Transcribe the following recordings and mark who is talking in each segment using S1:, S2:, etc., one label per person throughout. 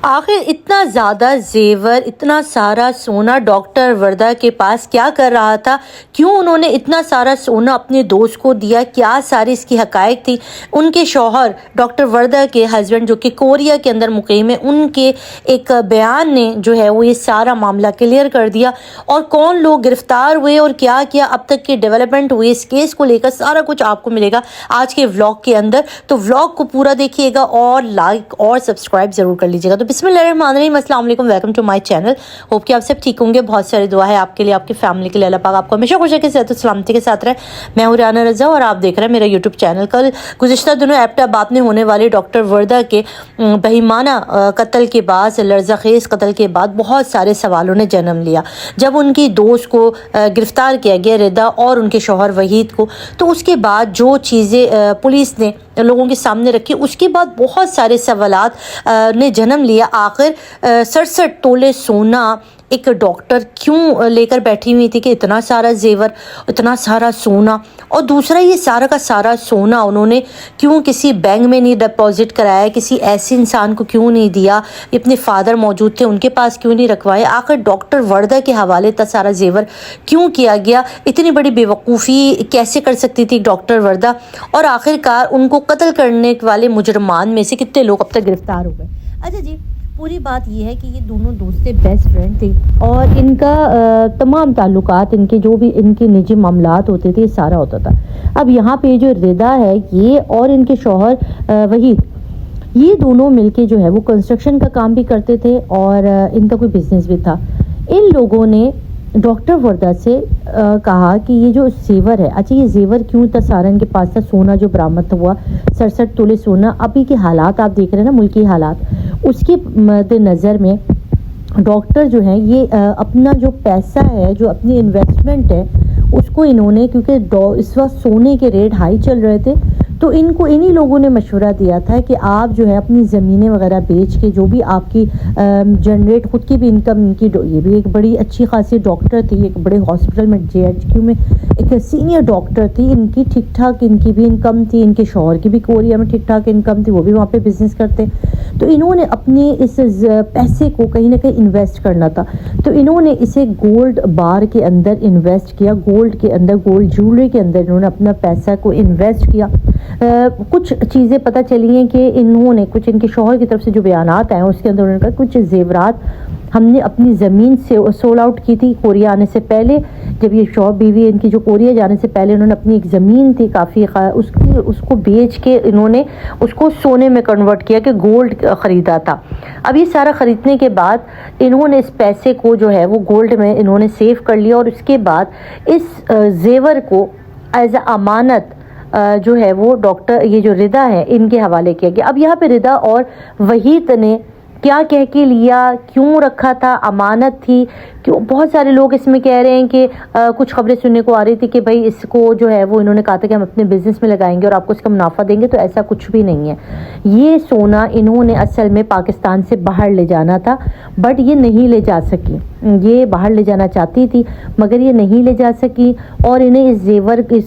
S1: آخر اتنا زیادہ زیور، اتنا سارا سونا ڈاکٹر وردہ کے پاس کیا کر رہا تھا؟ کیوں انہوں نے اتنا سارا سونا اپنے دوست کو دیا؟ کیا ساری اس کی حقائق تھی؟ ان کے شوہر ڈاکٹر وردہ کے ہسبینڈ جو کہ کوریا کے اندر مقیم ہے، ان کے ایک بیان نے جو ہے وہ یہ سارا معاملہ کلیئر کر دیا، اور کون لوگ گرفتار ہوئے اور کیا کیا اب تک کی ڈیولپمنٹ ہوئی اس کیس کو لے کر، سارا کچھ آپ کو ملے گا آج کے ولاگ کے اندر۔ تو ولاگ کو پورا دیکھیے گا اور لائک اور سبسکرائب ضرور کر لیجیے گا۔ تو بسم اللہ الرحمن الرحیم، السلام علیکم، welcome to my channel. Hope کہ آپ سب ٹھیک ہوں گے، بہت ساری دعا ہے آپ کے لیے، آپ کی فیملی کے لیے، اللہ پاک آپ کو ہمیشہ خوش رکھے، صحت و سلامتی کے ساتھ رہے۔ میں ہوں ریانہ رضا اور آپ دیکھ رہے ہیں میرا یوٹیوب چینل۔ کل گزشتہ دنوں ایبٹ آباد میں ہونے والے ڈاکٹر وردہ کے بہیمانہ قتل کے بعد، لرزہ خیز قتل کے بعد بہت سارے سوالوں نے جنم لیا۔ جب ان کی دوست کو گرفتار کیا گیا، ردا، اور ان کے شوہر وحید کو، تو اس کے بعد جو چیزیں پولیس نے لوگوں کے سامنے رکھی، اس کے بعد بہت سارے سوالات نے جنم لیا۔ آخر 67 تولے سونا ایک ڈاکٹر کیوں لے کر بیٹھی ہوئی تھی کہ اتنا سارا زیور، اتنا سارا سونا، اور دوسرا یہ سارا کا سارا سونا انہوں نے کیوں کسی بینک میں نہیں ڈپازٹ کرایا، کسی ایسے انسان کو کیوں نہیں دیا؟ اپنے فادر موجود تھے، ان کے پاس کیوں نہیں رکھوائے؟ آخر ڈاکٹر وردہ کے حوالے اتنا سارا زیور کیوں کیا گیا؟ اتنی بڑی بے وقوفی کیسے کر سکتی تھی ڈاکٹر وردہ؟ اور آخر کار ان کو قتل کرنے والے مجرمان میں سے کتنے لوگ اب تک گرفتار ہو گئے؟ اچھا جی، پوری بات یہ ہے کہ یہ دونوں دوست بیسٹ فرینڈ تھے، اور ان کا تمام تعلقات، ان کے جو بھی ان کے نجی معاملات ہوتے تھے، یہ سارا ہوتا تھا۔ اب یہاں پہ جو ردا ہے یہ اور ان کے شوہر وحید، یہ دونوں مل کے جو ہے وہ کنسٹرکشن کا کام بھی کرتے تھے، اور ان کا کوئی بزنس بھی تھا۔ ان لوگوں نے ڈاکٹر وردہ سے کہا کہ یہ جو زیور ہے، اچھا یہ زیور کیوں تھا؟ سارا ان کے پاس تھا، سونا جو برآمد ہوا 67 تولے سونا۔ ابھی کے حالات آپ دیکھ رہے ہیں نا، ملکی حالات، اس کے مد نظر میں ڈاکٹر جو ہیں یہ اپنا جو پیسہ ہے، جو اپنی انویسٹمنٹ ہے، اس کو انہوں نے، کیونکہ اس وقت سونے کے ریٹ ہائی چل رہے تھے، تو ان کو انہی لوگوں نے مشورہ دیا تھا کہ آپ جو ہے اپنی زمینیں وغیرہ بیچ کے، جو بھی آپ کی جنریٹ خود کی بھی انکم، ان کی یہ بھی ایک بڑی اچھی خاصی ڈاکٹر تھی، ایک بڑے ہاسپٹل میں JHQ میں ایک سینئر ڈاکٹر تھی، ان کی ٹھیک ٹھاک ان کی بھی انکم تھی، ان کے شوہر کی بھی کوریا میں ٹھیک ٹھاک انکم تھی، وہ بھی وہاں پہ بزنس کرتے۔ تو انہوں نے اپنے اس پیسے کو کہیں نہ کہیں انویسٹ کرنا تھا، تو انہوں نے اسے گولڈ بار کے اندر انویسٹ کیا، گولڈ کے اندر، گولڈ جیولری کے اندر انہوں نے اپنا پیسہ کو انویسٹ کیا۔ کچھ چیزیں پتہ چلی ہیں کہ انہوں نے کچھ، ان کے شوہر کی طرف سے جو بیانات آئے ہیں اس کے اندر انہوں نے کہا کچھ زیورات ہم نے اپنی زمین سے سول آؤٹ کی تھی کوریا آنے سے پہلے، جب یہ شوہر بیوی ان کی جو کوریا جانے سے پہلے انہوں نے اپنی ایک زمین تھی کافی، اس کو بیچ کے انہوں نے اس کو سونے میں کنورٹ کیا کہ گولڈ خریدا تھا۔ اب یہ سارا خریدنے کے بعد انہوں نے اس پیسے کو جو ہے وہ گولڈ میں انہوں نے سیو کر لیا، اور اس کے بعد اس زیور کو ایز اے امانت جو ہے وہ ڈاکٹر یہ جو ردا ہے ان کے حوالے کیا گیا۔ اب یہاں پہ ردا اور وحید نے کیا کہہ کے لیا، کیوں رکھا تھا، امانت تھی کیوں؟ بہت سارے لوگ اس میں کہہ رہے ہیں کہ کچھ خبریں سننے کو آ رہی تھی کہ بھائی اس کو جو ہے وہ انہوں نے کہا تھا کہ ہم اپنے بزنس میں لگائیں گے اور آپ کو اس کا منافع دیں گے، تو ایسا کچھ بھی نہیں ہے۔ یہ سونا انہوں نے اصل میں پاکستان سے باہر لے جانا تھا، بٹ یہ نہیں لے جا سکی، یہ باہر لے جانا چاہتی تھی مگر یہ نہیں لے جا سکی، اور انہیں اس زیور کے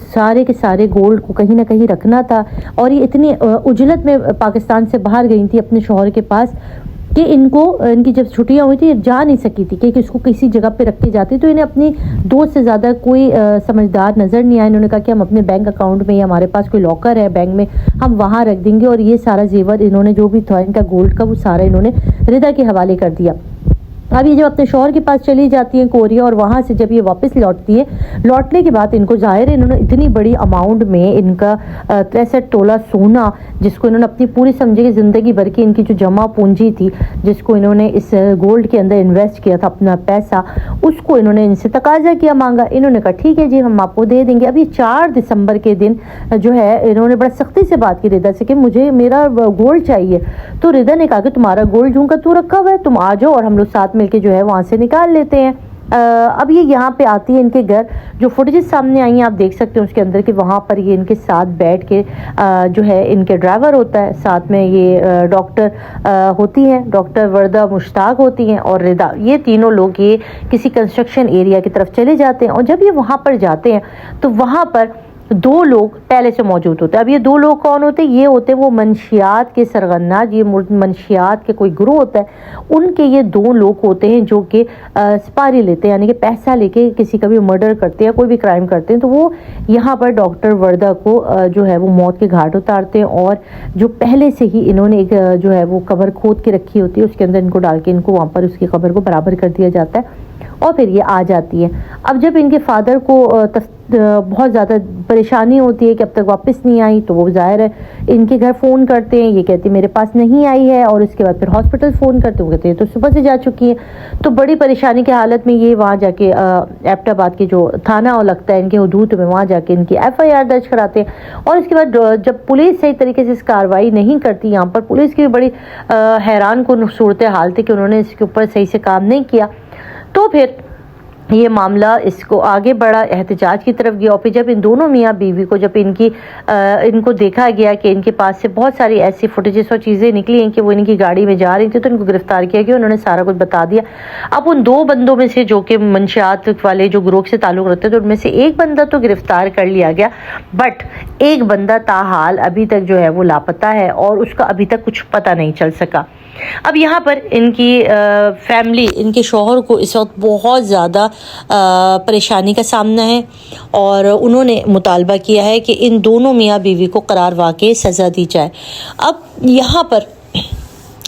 S1: سارے گولڈ کو کہیں نہ کہیں رکھنا تھا، اور یہ اتنی عجلت میں پاکستان سے باہر گئی تھی اپنے شوہر کے پاس کہ ان کی جب چھٹیاں ہوئی تھی یہ جا نہیں سکی تھی کہ اس کو کسی جگہ پہ رکھ کے جاتی، تو انہیں اپنی دوست سے زیادہ کوئی سمجھدار نظر نہیں آیا۔ انہوں نے کہا کہ ہم اپنے بینک اکاؤنٹ میں، یا ہمارے پاس کوئی لاکر ہے بینک میں، ہم وہاں رکھ دیں گے، اور یہ سارا زیور انہوں نے جو بھی تھا ان کا گولڈ کا وہ سارا انہوں نے ردا کے حوالے کر دیا۔ اب یہ جب اپنے شوہر کے پاس چلی جاتی ہیں کوریا، اور وہاں سے جب یہ واپس لوٹتی ہے، لوٹنے کے بعد ان کو ظاہر ہے انہوں نے اتنی بڑی اماؤنٹ میں ان کا 63 تولہ سونا، جس کو انہوں نے اپنی پوری سمجھے کہ زندگی بھر کی ان کی جو جمع پونجی تھی، جس کو انہوں نے اس گولڈ کے اندر انویسٹ کیا تھا اپنا پیسہ، اس کو انہوں نے ان سے تقاضا کیا، مانگا۔ انہوں نے کہا ٹھیک ہے جی ہم آپ کو دے دیں گے۔ اب یہ 4 دسمبر کے دن جو ہے انہوں نے بڑا سختی سے بات کی ردا سے کہ مجھے میرا گولڈ چاہیے، تو ردا نے کہا کہ تمہارا گولڈ جوں کا تو رکھا ہوا ہے، تم آ جاؤ اور ہم لوگ ساتھ مل کے جو ہے وہاں سے نکال لیتے ہیں۔ اب یہ یہاں پہ آتی ہے ان کے گھر، جو فوٹیجز سامنے آئی ہیں آپ دیکھ سکتے ہیں اس کے اندر کہ وہاں پر یہ ان کے ساتھ بیٹھ کے جو ہے ان کے ڈرائیور ہوتا ہے، ساتھ میں یہ ڈاکٹر ہوتی ہیں، ڈاکٹر وردہ مشتاق ہوتی ہیں، اور ردا، یہ تینوں لوگ یہ کسی کنسٹرکشن ایریا کی طرف چلے جاتے ہیں۔ اور جب یہ وہاں پر جاتے ہیں تو وہاں پر دو لوگ پہلے سے موجود ہوتے ہیں. اب یہ دو لوگ کون ہوتے ہیں؟ یہ ہوتے ہیں وہ منشیات کے سرغنہ، یہ منشیات کے کوئی گروہ ہوتا ہے، ان کے یہ دو لوگ ہوتے ہیں جو کہ سپاری لیتے ہیں، یعنی کہ پیسہ لے کے کسی کا بھی مرڈر کرتے ہیں، کوئی بھی کرائم کرتے ہیں. تو وہ یہاں پر ڈاکٹر وردہ کو جو ہے وہ موت کے گھاٹ اتارتے ہیں، اور جو پہلے سے ہی انہوں نے ایک جو ہے وہ قبر کھود کے رکھی ہوتی ہے، اس کے اندر ان کو ڈال کے ان کو وہاں پر اس کی قبر کو برابر کر دیا جاتا ہے، اور پھر یہ آ جاتی ہے. اب جب ان کے فادر کو بہت زیادہ پریشانی ہوتی ہے کہ اب تک واپس نہیں آئی، تو وہ ظاہر ہے ان کے گھر فون کرتے ہیں، یہ کہتی میرے پاس نہیں آئی ہے، اور اس کے بعد پھر ہاسپٹل فون کرتے ہیں، وہ کہتے ہیں تو صبح سے جا چکی ہے. تو بڑی پریشانی کی حالت میں یہ وہاں جا کے ایبٹ آباد کے جو تھانہ لگتا ہے ان کے حدود میں، وہاں جا کے ان کی FIR درج کراتے ہیں. اور اس کے بعد جب پولیس صحیح طریقے سے اس کارروائی نہیں کرتی، یہاں پر پولیس کی بھی بڑی حیران کن صورتحال تھی کہ انہوں نے اس کے اوپر صحیح سے کام نہیں کیا، تو پھر یہ معاملہ اس کو آگے بڑھا، احتجاج کی طرف گیا. اور پھر جب ان دونوں میاں بیوی کو جب ان کو دیکھا گیا کہ ان کے پاس سے بہت ساری ایسی فوٹیجز اور چیزیں نکلی ہیں کہ وہ ان کی گاڑی میں جا رہی تھی، تو ان کو گرفتار کیا گیا. انہوں نے سارا کچھ بتا دیا. اب ان دو بندوں میں سے جو کہ منشیات والے جو گروہ سے تعلق رکھتے تھے، ان میں سے ایک بندہ تو گرفتار کر لیا گیا، بٹ ایک بندہ تاحال ابھی تک جو ہے وہ لاپتہ ہے، اور اس کا ابھی تک کچھ پتہ نہیں چل سکا. اب یہاں پر ان کی فیملی، ان کے شوہر کو اس وقت بہت زیادہ پریشانی کا سامنا ہے، اور انہوں نے مطالبہ کیا ہے کہ ان دونوں میاں بیوی کو قرار واقع سزا دی جائے. اب یہاں پر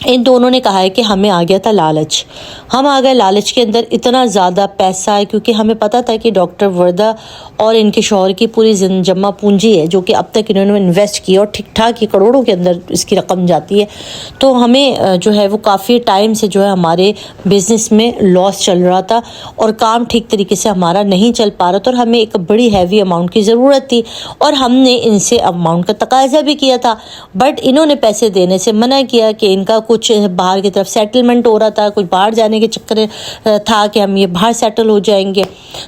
S1: ان دونوں نے کہا ہے کہ ہمیں آ گیا تھا لالچ، ہم آ گئے لالچ کے اندر، اتنا زیادہ پیسہ ہے، کیونکہ ہمیں پتہ تھا کہ ڈاکٹر وردہ اور ان کے شوہر کی پوری جمع پونجی ہے جو کہ اب تک انہوں نے انویسٹ کی، اور ٹھیک ٹھاک یہ کروڑوں کے اندر اس کی رقم جاتی ہے. تو ہمیں جو ہے وہ کافی ٹائم سے جو ہے ہمارے بزنس میں لاس چل رہا تھا، اور کام ٹھیک طریقے سے ہمارا نہیں چل پا رہا تھا، اور ہمیں ایک بڑی ہیوی اماؤنٹ کی ضرورت تھی، اور ہم نے ان سے اماؤنٹ کا تقاضا بھی کیا تھا، بٹ انہوں نے پیسے دینے سے منع کیا کہ ان کا کچھ باہر کی طرف سیٹلمنٹ ہو رہا تھا، کچھ باہر جانے کے چکر تھا کہ ہم یہ باہر سیٹل ہو جائیں گے.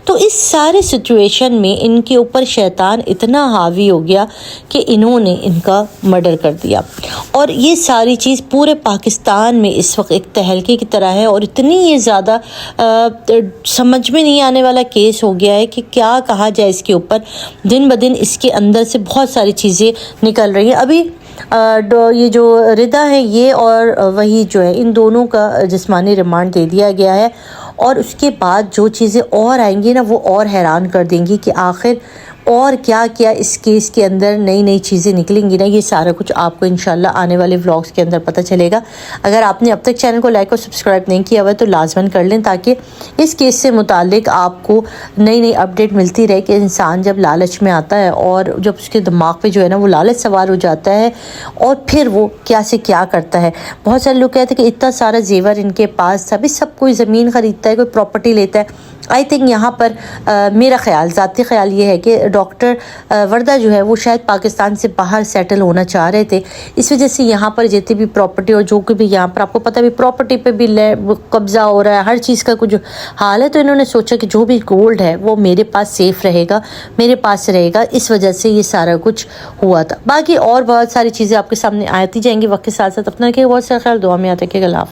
S1: تو اس سارے سچویشن میں ان کے اوپر شیطان اتنا حاوی ہو گیا کہ انہوں نے ان کا مرڈر کر دیا. اور یہ ساری چیز پورے پاکستان میں اس وقت ایک تہلکے کی طرح ہے، اور اتنی یہ زیادہ سمجھ میں نہیں آنے والا کیس ہو گیا ہے کہ کیا کہا جائے اس کے اوپر. دن بدن اس کے اندر سے بہت ساری چیزیں نکل رہی ہیں. ابھی یہ جو ردا ہے یہ اور وہی جو ہے ان دونوں کا جسمانی ریمانڈ دے دیا گیا ہے، اور اس کے بعد جو چیزیں اور آئیں گی نا وہ اور حیران کر دیں گی کہ آخر اور کیا کیا اس کیس کے اندر نئی نئی چیزیں نکلیں گی نا. یہ سارا کچھ آپ کو انشاءاللہ آنے والے ولاگس کے اندر پتہ چلے گا. اگر آپ نے اب تک چینل کو لائک اور سبسکرائب نہیں کیا ہوا ہے تو لازماً کر لیں، تاکہ اس کیس سے متعلق آپ کو نئی نئی اپڈیٹ ملتی رہے کہ انسان جب لالچ میں آتا ہے اور جب اس کے دماغ پہ جو ہے نا وہ لالچ سوار ہو جاتا ہے اور پھر وہ کیا سے کیا کرتا ہے. بہت سارے لوگ کہتے ہیں کہ اتنا سارا زیور ان کے پاس تھا، بھی سب کوئی زمین خریدتا ہے، کوئی پراپرٹی لیتا ہے. آئی تھنک یہاں پر میرا خیال، ذاتی خیال یہ ہے کہ ڈاکٹر وردہ جو ہے وہ شاید پاکستان سے باہر سیٹل ہونا چاہ رہے تھے، اس وجہ سے یہاں پر جتنی بھی پراپرٹی اور جو کہ بھی یہاں پر آپ کو پتہ بھی پراپرٹی پہ بھی قبضہ ہو رہا ہے، ہر چیز کا کچھ حال ہے، تو انہوں نے سوچا کہ جو بھی گولڈ ہے وہ میرے پاس سیف رہے گا، میرے پاس رہے گا، اس وجہ سے یہ سارا کچھ ہوا تھا. باقی اور بہت ساری چیزیں آپ کے سامنے آتی جائیں گی وقت کے ساتھ ساتھ. اپنا کہ بہت سارا خیال، دعا میں آتا ہے کہ اللہ حافظ.